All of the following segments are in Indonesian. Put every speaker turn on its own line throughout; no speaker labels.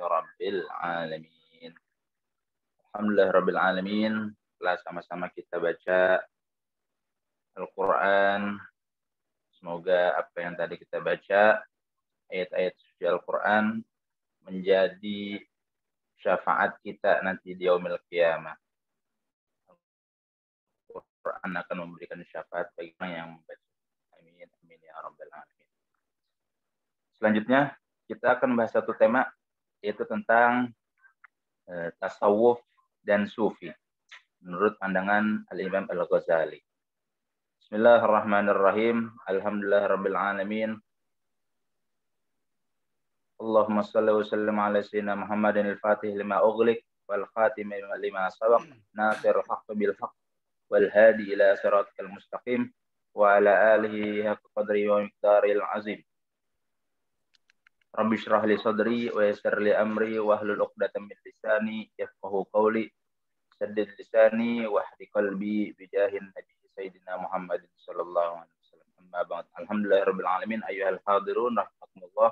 Rabbil alamin. Alhamdulillah Rabbil alamin. Setelah sama-sama kita baca Al-Quran, semoga apa yang tadi kita baca, ayat-ayat suci Al-Quran, menjadi syafaat kita nanti di yaumil qiyamah. Al-Quran akan memberikan syafaat bagi orang yang membaca. Amin, amin ya Rabbil alamin. Selanjutnya, kita akan membahas satu tema, yaitu tentang tasawuf dan sufi menurut pandangan Al-Imam Al-Ghazali. Bismillahirrahmanirrahim. Alhamdulillahirabbil alamin. Allahumma shalli wa sallim ala sayyidina Muhammadin al-Fatih lima ughliq wal khatim lima sabaq nasirul haqq bil haqq wal hadi ila siratal mustaqim wa ala alihi haqqa qadri wa miqdaril azim. Rabbi shrah li sadri wa yassir li amri wa hlul 'uqdatam min lisani yafqahu qawli. Saddid lisani wa hdi qalbi bi jahin nabi sayyidina Muhammad sallallahu alaihi wasallam. Amma ba'd. Alhamdulillahirabbil alamin ayyuhal hadirun rahimakumullah.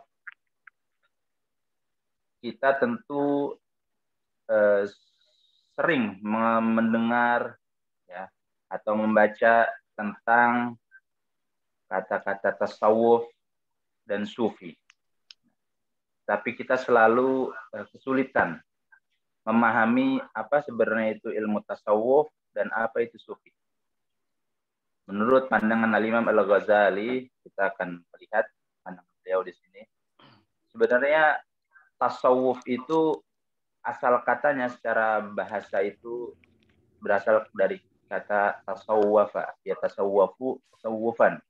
Kita tentu sering mendengar ya atau membaca tentang kata-kata tasawuf dan sufi. Tapi kita selalu kesulitan memahami apa sebenarnya itu ilmu tasawuf dan apa itu sufi. Menurut pandangan Al-Imam Al-Ghazali, kita akan melihat pandangan beliau di sini. Sebenarnya tasawuf itu asal katanya secara bahasa itu berasal dari kata tasawwafa, ya tasawwafu, tasawwufan,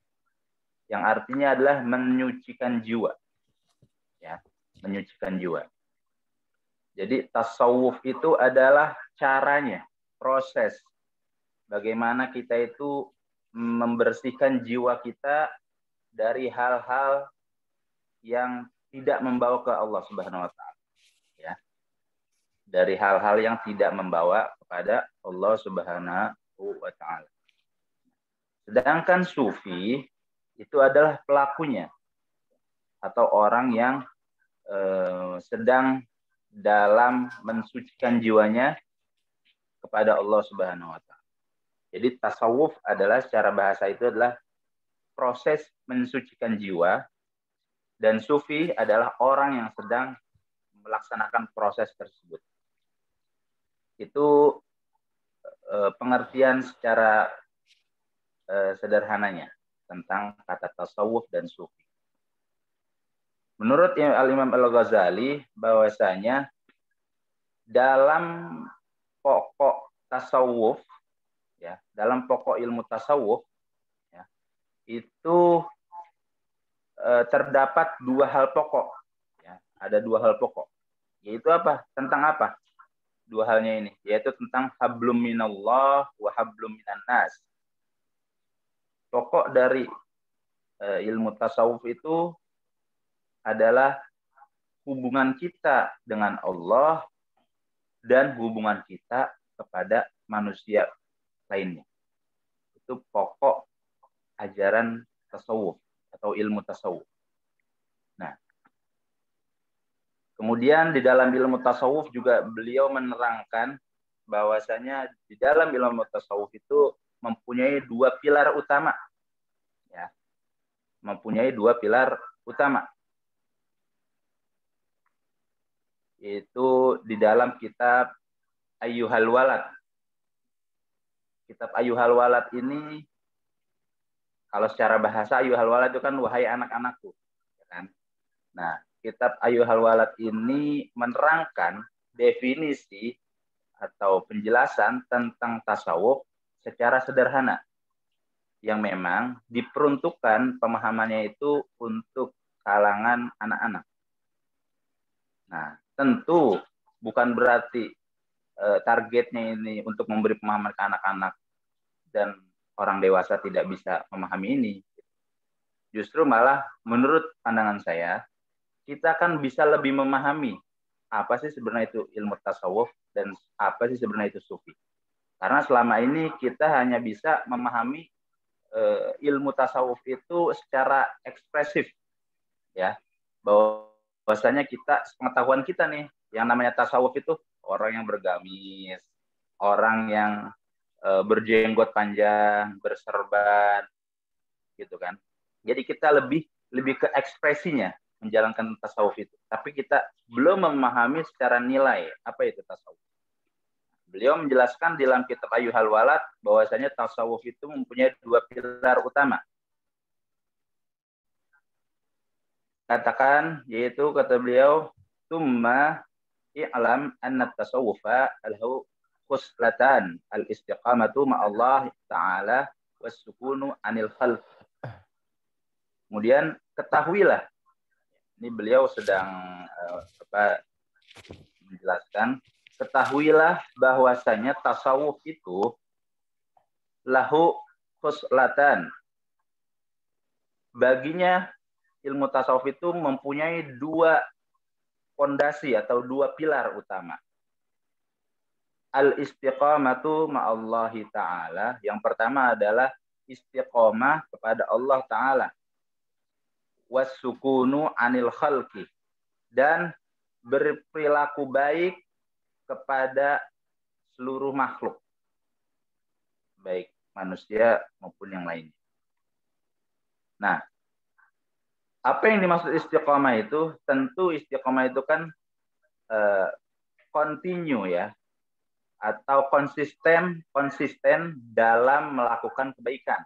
yang artinya adalah menyucikan jiwa. Ya, menyucikan jiwa. Jadi tasawuf itu adalah caranya, proses bagaimana kita itu membersihkan jiwa kita dari hal-hal yang tidak membawa ke Allah Subhanahu wa taala. Ya. Dari hal-hal yang tidak membawa kepada Allah Subhanahu wa taala. Sedangkan sufi itu adalah pelakunya atau orang yang sedang dalam mensucikan jiwanya kepada Allah Subhanahu wa taala. Jadi tasawuf adalah secara bahasa itu adalah proses mensucikan jiwa, dan sufi adalah orang yang sedang melaksanakan proses tersebut. Itu pengertian secara sederhananya tentang kata tasawuf dan sufi. Menurut Al-Imam Al-Ghazali, bahwasanya dalam pokok tasawuf, ya, dalam pokok ilmu tasawuf, ya, itu terdapat dua hal pokok. Ya, ada dua hal pokok. Yaitu apa? Tentang apa? Dua halnya ini. Yaitu tentang hablum minallah wa hablum minan nas. Pokok dari ilmu tasawuf itu adalah hubungan kita dengan Allah dan hubungan kita kepada manusia lainnya. Itu pokok ajaran tasawuf atau ilmu tasawuf. Nah, kemudian di dalam ilmu tasawuf juga beliau menerangkan bahwasanya di dalam ilmu tasawuf itu mempunyai dua pilar utama. Ya. Mempunyai dua pilar utama. Itu di dalam kitab Ayyuhal Walad. Kitab Ayyuhal Walad ini, kalau secara bahasa Ayyuhal Walad itu kan wahai anak-anakku. Kan? Nah, kitab Ayyuhal Walad ini menerangkan definisi atau penjelasan tentang tasawuf secara sederhana. Yang memang diperuntukkan pemahamannya itu untuk kalangan anak-anak. Nah, tentu bukan berarti targetnya ini untuk memberi pemahaman ke anak-anak dan orang dewasa tidak bisa memahami ini. Justru malah menurut pandangan saya, kita kan bisa lebih memahami apa sih sebenarnya itu ilmu tasawuf dan apa sih sebenarnya itu sufi. Karena selama ini kita hanya bisa memahami ilmu tasawuf itu secara ekspresif, ya, bahwa bahwasanya kita, pengetahuan kita nih, yang namanya tasawuf itu orang yang bergamis, orang yang berjenggot panjang, berserban, gitu kan. Jadi kita lebih ke ekspresinya menjalankan tasawuf itu. Tapi kita belum memahami secara nilai apa itu tasawuf. Beliau menjelaskan di dalam kitab Ayyuhal Walad bahwasanya tasawuf itu mempunyai 2 pilar utama. Katakan, yaitu kata beliau, "Tsumma i'lam anna tasawufa lahu khuslatan al-istiqamatu ma'allah ta'ala was-sukunu 'anil khalq." Kemudian ketahuilah, ini beliau sedang menjelaskan, ketahuilah bahwasanya tasawuf itu lahu khuslatan. Baginya ilmu tasawuf itu mempunyai 2 fondasi atau 2 pilar utama. Al-istiqamatu ma'allahi ta'ala. Yang pertama adalah istiqamah kepada Allah Ta'ala. Was-sukunu 'anil khalqi. Dan berperilaku baik kepada seluruh makhluk. Baik manusia maupun yang lainnya. Nah, apa yang dimaksud istiqamah itu? Tentu istiqamah itu kan continue ya, atau konsisten dalam melakukan kebaikan.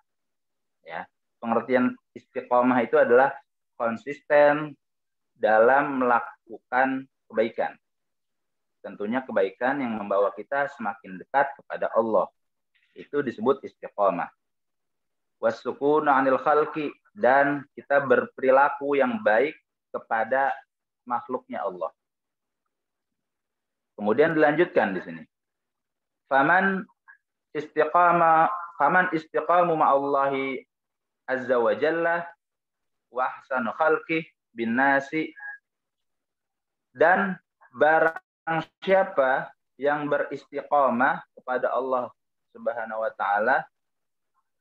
Ya, pengertian istiqamah itu adalah konsisten dalam melakukan kebaikan. Tentunya kebaikan yang membawa kita semakin dekat kepada Allah. Itu disebut istiqamah. Was-sukunu 'anil khalqi, dan kita berperilaku yang baik kepada makhluknya Allah. Kemudian dilanjutkan di sini. Faman istiqamu ma'allahi azza wa jalla wa ahsanu khalqih bin nasi, dan barang siapa yang beristiqamah kepada Allah Subhanahu wa taala,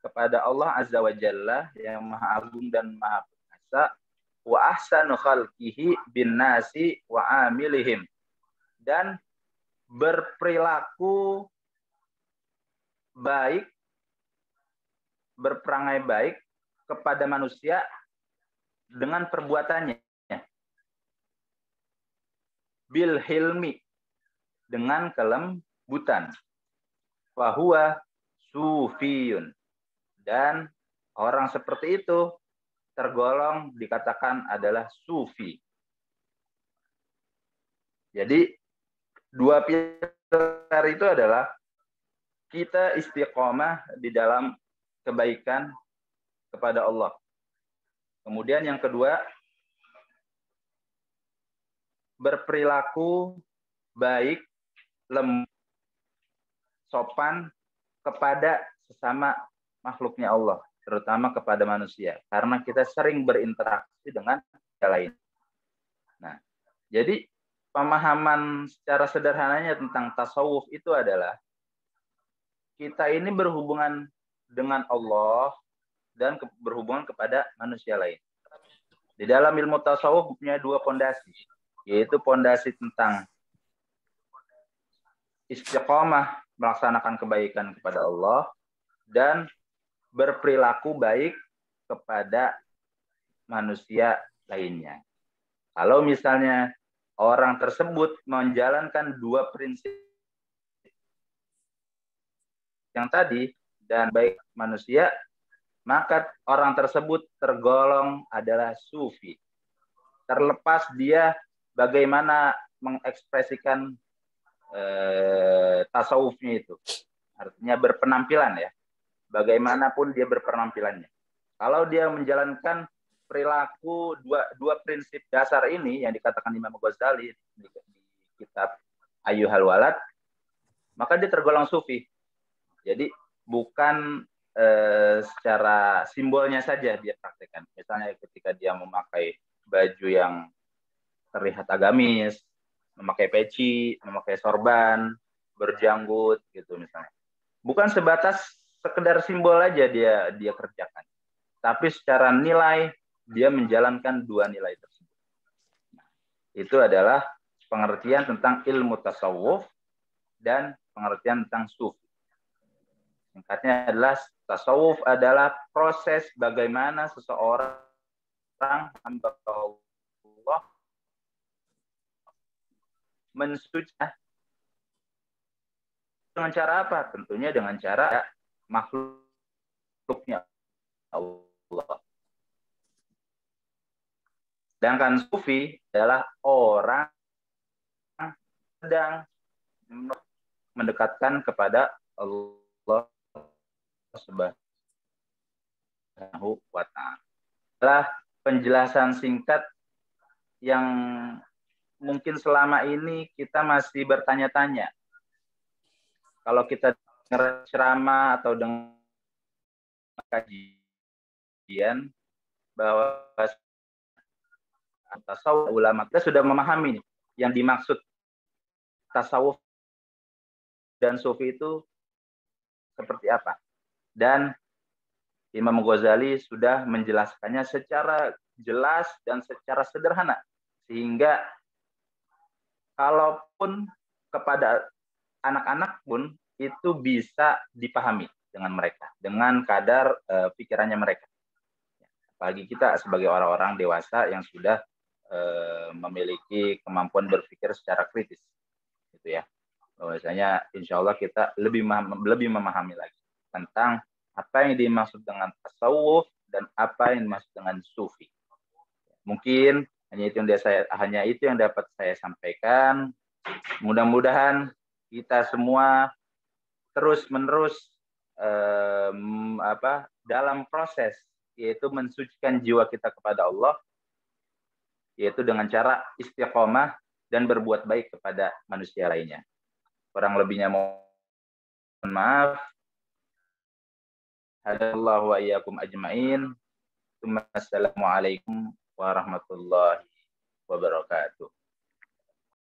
kepada Allah Azza wa Jalla yang Maha Agung dan Maha Perkasa, wa ahsanu khalqihi bin nasi wa amilihim, dan berperilaku baik, berperangai baik kepada manusia dengan perbuatannya. Bil hilmi, dengan kelembutan. Fahuwa sufiyun, dan orang seperti itu tergolong dikatakan adalah sufi. Jadi 2 pilar itu adalah kita istiqomah di dalam kebaikan kepada Allah. Kemudian yang kedua, berperilaku baik, lembut, sopan kepada sesama makhluknya Allah, terutama kepada manusia, karena kita sering berinteraksi dengan yang lain. Nah, jadi pemahaman secara sederhananya tentang tasawuf itu adalah kita ini berhubungan dengan Allah dan berhubungan kepada manusia lain. Di dalam ilmu tasawuf punya 2 fondasi, yaitu fondasi tentang istiqomah melaksanakan kebaikan kepada Allah dan berperilaku baik kepada manusia lainnya. Kalau misalnya orang tersebut menjalankan 2 prinsip yang tadi dan baik manusia, maka orang tersebut tergolong adalah sufi. Terlepas dia bagaimana mengekspresikan tasawufnya itu. Artinya berpenampilan ya. Bagaimanapun dia berpenampilannya. Kalau dia menjalankan perilaku dua prinsip dasar ini yang dikatakan Imam Ghazali di kitab Ayyuhal Walad, maka dia tergolong sufi. Jadi bukan secara simbolnya saja dia praktekkan. Misalnya ketika dia memakai baju yang terlihat agamis, memakai peci, memakai sorban, berjanggut gitu misalnya. Bukan sebatas sekedar simbol aja dia kerjakan, tapi secara nilai dia menjalankan 2 nilai tersebut. Itu adalah pengertian tentang ilmu tasawuf dan pengertian tentang sufi. Singkatnya adalah tasawuf adalah proses bagaimana seseorang hamba Allah mensuci dengan cara apa? Tentunya dengan cara makhluknya Allah. Sedangkan sufi adalah orang sedang mendekatkan kepada Allah Subhanahu wa ta'ala. Adalah penjelasan singkat yang mungkin selama ini kita masih bertanya-tanya. Kalau kita dengar ceramah atau dengar kajian bahwa tasawuf ulama kita sudah memahami yang dimaksud tasawuf dan sufi itu seperti apa. Dan Imam Ghazali sudah menjelaskannya secara jelas dan secara sederhana. Sehingga kalaupun kepada anak-anak pun itu bisa dipahami dengan mereka, dengan kadar pikirannya mereka. Bagi kita sebagai orang-orang dewasa yang sudah memiliki kemampuan berpikir secara kritis. Gitu ya. Bahwasanya insya Allah kita lebih memahami lagi tentang apa yang dimaksud dengan tasawuf dan apa yang dimaksud dengan sufi. Mungkin hanya itu yang dapat saya sampaikan. Mudah-mudahan kita semua terus-menerus dalam proses yaitu mensucikan jiwa kita kepada Allah, yaitu dengan cara istiqomah dan berbuat baik kepada manusia lainnya. Kurang lebihnya mohon maaf. Hadallahu wa iyyakum ajmain. Assalamualaikum warahmatullahi wabarakatuh.